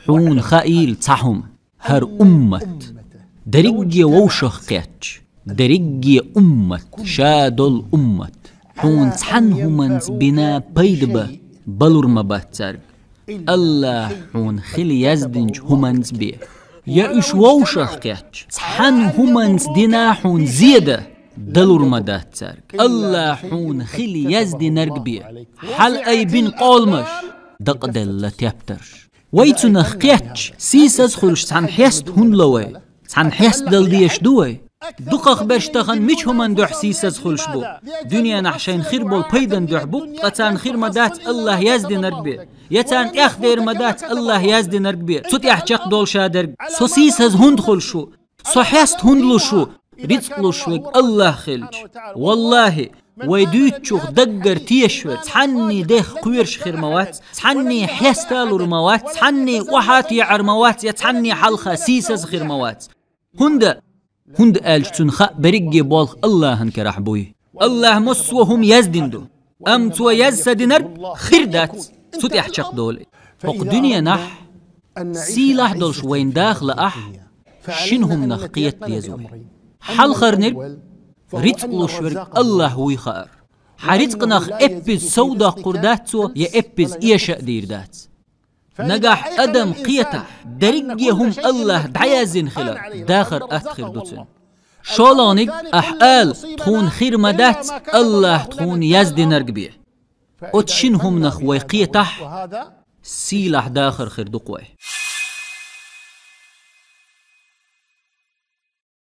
حون خائل تحهم هر أمت درجي ووشخ قيتش درجي أمت شادل أمت حون تحن همانز بنا بيدبا بلور مباتسرق الله حون خلي يزدنج همانز بيه يا إش ووشخ قيتش تحن همانز دينا حون زيادة دلور مداتسرق الله حون خلي يزدي نرق بيه حل أي بين قولمش دقدل لتيبترش ويتو نخقيتش سيساز خلوش تحن حيست هون لوي تحن حيست دل ديش دوي دقاق برشتخن ميش همان دوح سيساز خلوش بو دنيا نحشين خير بول بيدن دوح بو قطان خير مدات الله يزدي نرق بيه يتان اخ دير مدات الله يزدي نرق بيه سوت احجاق دول شادر سو سيساز هند خلشو سو حيست هندلو شو رزق لوشوك الله خلج والله ويدوت شوخ دقر تيشور تحني ديخ قويرش خير موات تحني حيستالور موات تحني وحات يعر موات يتحني حلخة سيسز خير موات هند آلج تنخاء برقي بالخ الله هنكرح بوي الله مسوهم يزدندو أمتو يزدنر خير دات سوت يحشق دولي فوق دنيا نح سيلاح دولش وين داخل أح شنهم نخقيت ديزوي حل خرنر ريتقلو شورك الله هو يخار حريتقناخ ابز سودا قرداتو يا ابز ايشا ديردات نجاح ادم قيتح درجيهم الله دعيازين خلال داخر اتخر دوتن شولانيك احقال تخون خير مدات الله تخون يزدي نرقبيه اتشنهم نخ ويقيتح سيلح داخر خير دقوه